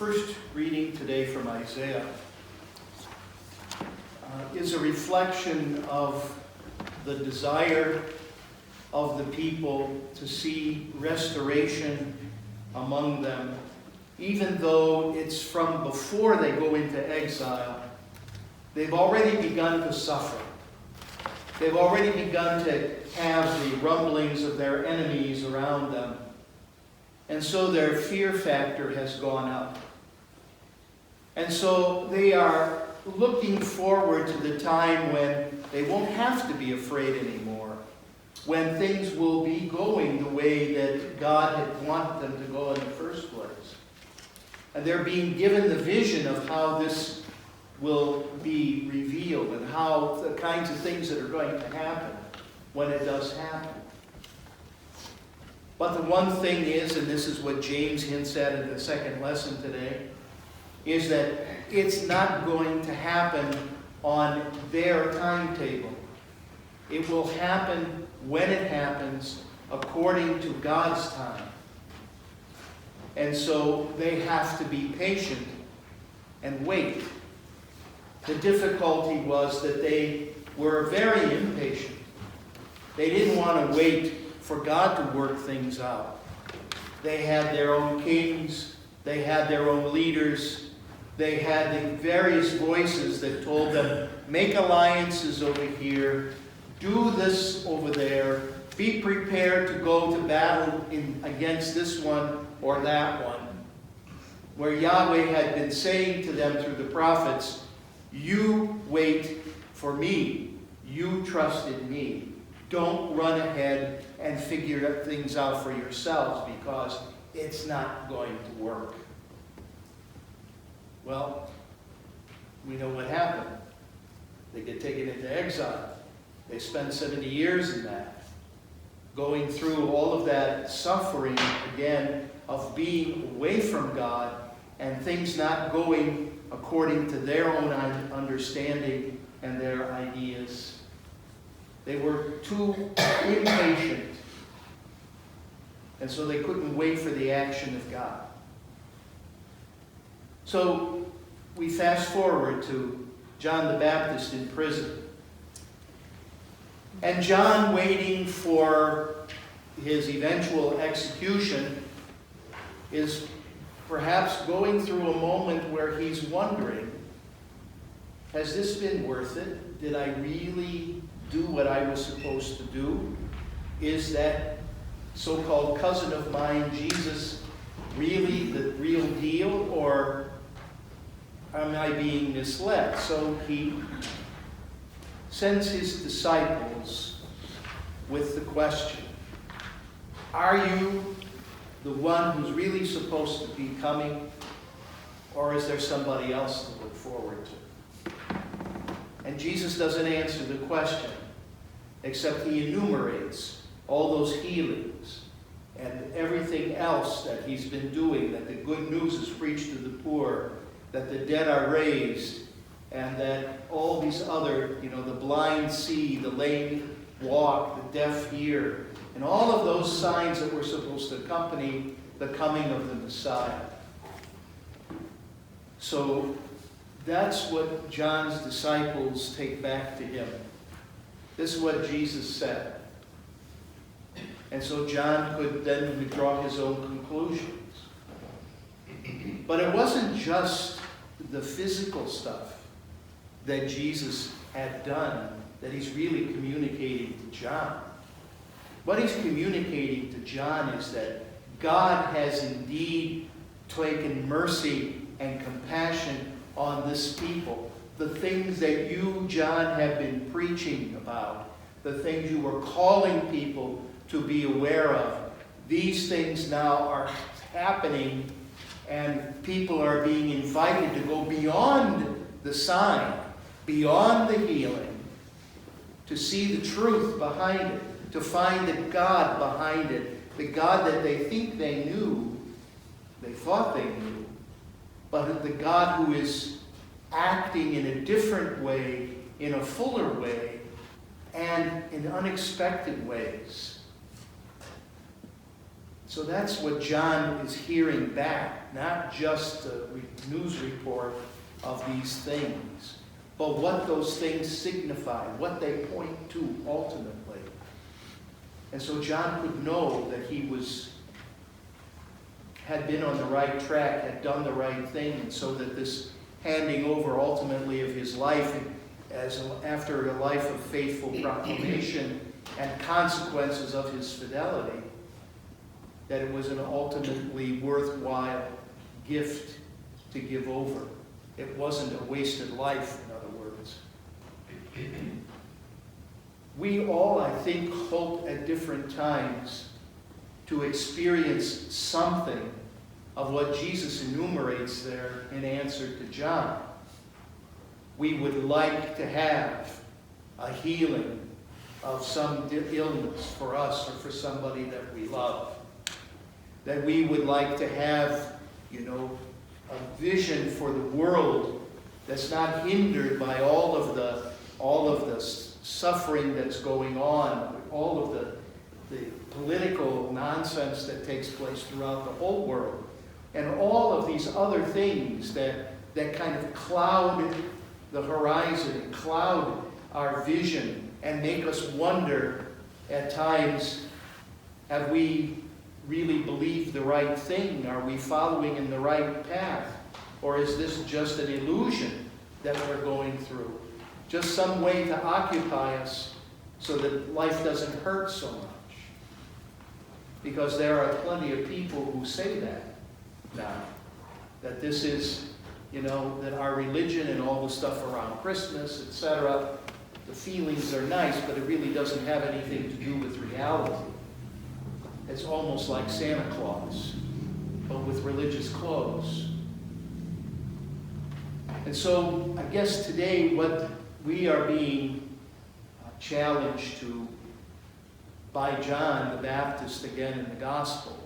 first reading today from Isaiah is a reflection of the desire of the people to see restoration among them, even though it's from before they go into exile. They've already begun to suffer. They've already begun to have the rumblings of their enemies around them. And so their fear factor has gone up. And so they are looking forward to the time when they won't have to be afraid anymore, when things will be going the way that God had wanted them to go in the first place. And they're being given the vision of how this will be revealed and how the kinds of things that are going to happen when it does happen. But the one thing is, and this is what James hints at in the second lesson today, is that it's not going to happen on their timetable. It will happen when it happens, according to God's time. And so they have to be patient and wait. The difficulty was that they were very impatient. They didn't want to wait for God to work things out. They had their own kings. They had their own leaders. They had the various voices that told them, make alliances over here, do this over there, be prepared to go to battle against this one or that one. Where Yahweh had been saying to them through the prophets, you wait for me. You trust in me. Don't run ahead and figure things out for yourselves, because it's not going to work. Well, we know what happened. They get taken into exile. They spend 70 years in that, going through all of that suffering again of being away from God and things not going according to their own understanding and their ideas. They were too impatient, and so they couldn't wait for the action of God. So we fast forward to John the Baptist in prison. And John, waiting for his eventual execution, is perhaps going through a moment where he's wondering, has this been worth it? Did I really do what I was supposed to do? Is that so-called cousin of mine, Jesus, really the real deal, or am I being misled? So he sends his disciples with the question, are you the one who's really supposed to be coming, or is there somebody else to look forward to? And Jesus doesn't answer the question, except he enumerates all those healings and everything else that he's been doing, that the good news is preached to the poor, that the dead are raised, and that all these other, the blind see, the lame walk, the deaf hear, and all of those signs that were supposed to accompany the coming of the Messiah. So that's what John's disciples take back to him. This is what Jesus said. And so John could then draw his own conclusions. But it wasn't just the physical stuff that Jesus had done that he's really communicating to John. What he's communicating to John is that God has indeed taken mercy and compassion on this people. The things that you, John, have been preaching about, the things you were calling people to be aware of, these things now are happening, and people are being invited to go beyond the sign, beyond the healing, to see the truth behind it, to find the God behind it, the God that they think they knew, they thought they knew, but the God who is acting in a different way, in a fuller way, and in unexpected ways. So that's what John is hearing back, not just a news report of these things, but what those things signify, what they point to ultimately. And so John could know that he had been on the right track, had done the right thing, and so that this handing over ultimately of his life after a life of faithful proclamation and consequences of his fidelity, that it was an ultimately worthwhile gift to give over. It wasn't a wasted life, in other words. We all, I think, hope at different times to experience something of what Jesus enumerates there in answer to John. We would like to have a healing of some illness for us or for somebody that we love. That we would like to have, a vision for the world that's not hindered by all of the suffering that's going on, all of the political nonsense that takes place throughout the whole world, and all of these other things that kind of cloud the horizon, cloud our vision, and make us wonder at times, have we really believed the right thing? Are we following in the right path? Or is this just an illusion that we're going through? Just some way to occupy us so that life doesn't hurt so much? Because there are plenty of people who say that now. That this is, that our religion and all the stuff around Christmas, etc., the feelings are nice, but it really doesn't have anything to do with reality. It's almost like Santa Claus, but with religious clothes. And so I guess today what we are being challenged to by John the Baptist again in the Gospel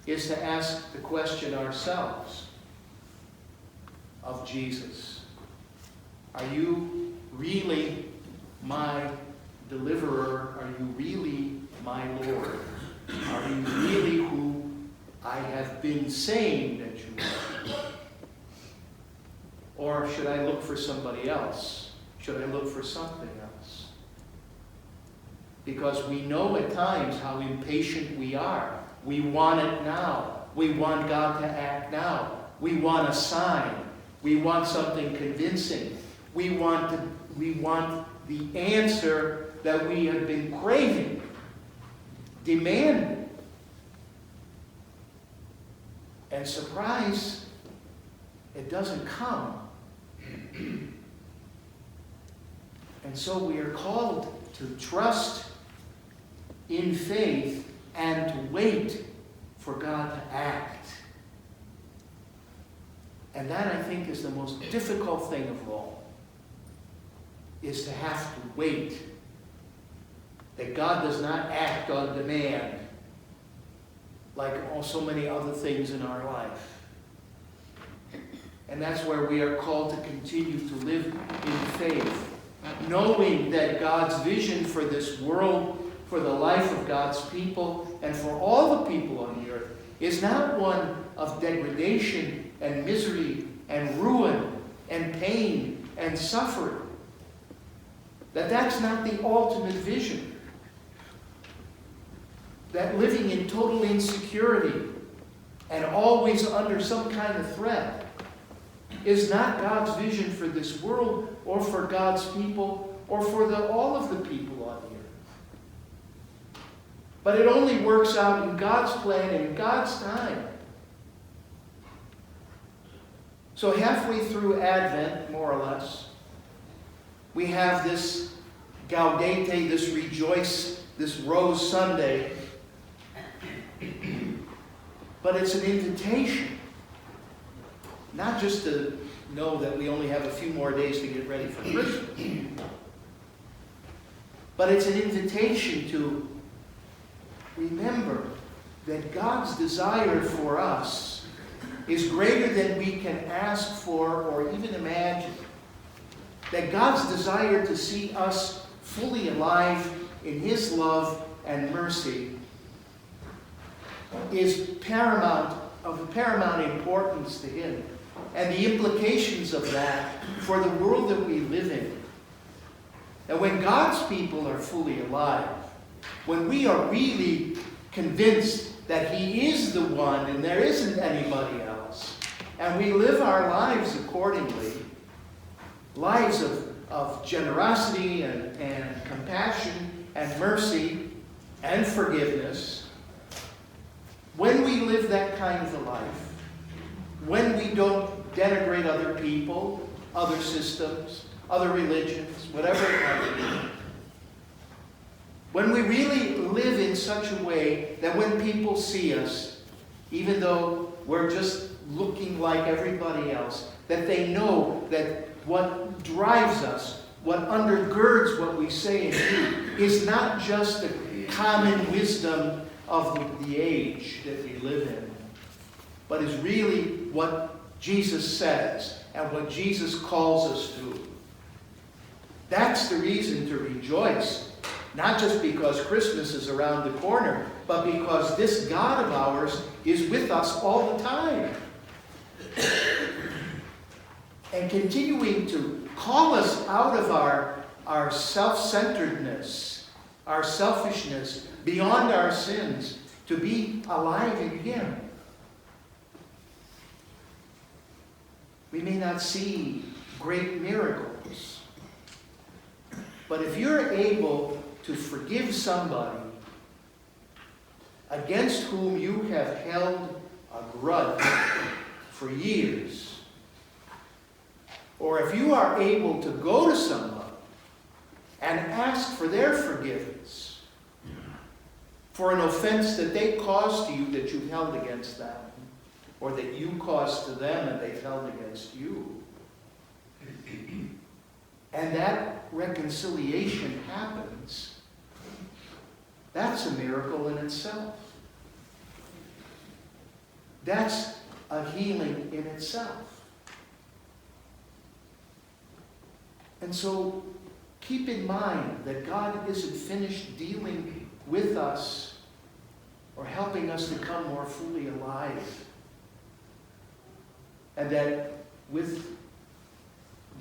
is to ask the question ourselves of Jesus. Are you really my deliverer? Are you really my Lord? Are you really who I have been saying that you are? Or should I look for somebody else? Should I look for something else? Because we know at times how impatient we are. We want it now. We want God to act now. We want a sign. We want something convincing. We want the answer that we have been craving, demanding. And surprise, it doesn't come. And so we are called to trust in faith and to wait for God to act. And that, I think, is the most difficult thing of all, is to have to wait. That God does not act on demand like so many other things in our life. And that's where we are called to continue to live in faith, knowing that God's vision for this world, for the life of God's people, and for all the people on the earth is not one of degradation and misery and ruin and pain and suffering. That's not the ultimate vision. That living in total insecurity and always under some kind of threat is not God's vision for this world or for God's people or for all of the people on the earth. But it only works out in God's plan and in God's time. So halfway through Advent, more or less, we have this Gaudete, this rejoice, this Rose Sunday. But it's an invitation, not just to know that we only have a few more days to get ready for Christmas, but it's an invitation to remember that God's desire for us is greater than we can ask for or even imagine. That God's desire to see us fully alive in His love and mercy is of paramount importance to him, and the implications of that for the world that we live in. And when God's people are fully alive, when we are really convinced that He is the one and there isn't anybody else, and we live our lives accordingly, lives of generosity and compassion and mercy and forgiveness, when we live that kind of a life, when we don't denigrate other people, other systems, other religions, whatever it might be, when we really live in such a way that when people see us, even though we're just looking like everybody else, that they know that what drives us, what undergirds what we say and do, is not just the common wisdom of the age that we live in, but is really what Jesus says and what Jesus calls us to. That's the reason to rejoice, not just because Christmas is around the corner, but because this God of ours is with us all the time. And continuing to call us out of our self-centeredness, our selfishness, beyond our sins, to be alive in Him. We may not see great miracles, but if you're able to forgive somebody against whom you have held a grudge for years, or if you are able to go to somebody and ask for their forgiveness for an offense that they caused to you that you held against them, or that you caused to them and they held against you, and that reconciliation happens, that's a miracle in itself. That's a healing in itself. And so keep in mind that God isn't finished dealing with us or helping us to come more fully alive. And that with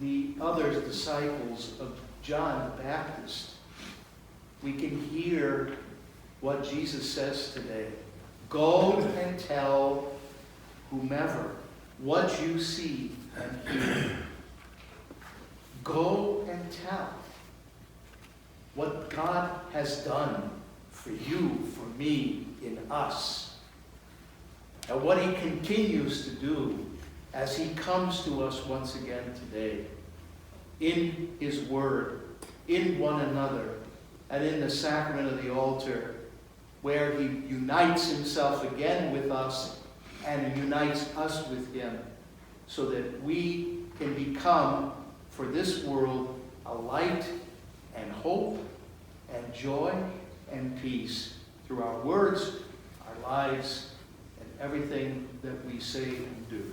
the other disciples of John the Baptist, we can hear what Jesus says today. Go and tell whomever what you see and hear. Go and tell what God has done for you, for me, in us. And what He continues to do as He comes to us once again today, in His Word, in one another, and in the sacrament of the altar, where He unites Himself again with us and unites us with Him, so that we can become, for this world, a light and hope and joy and peace through our words, our lives, and everything that we say and do.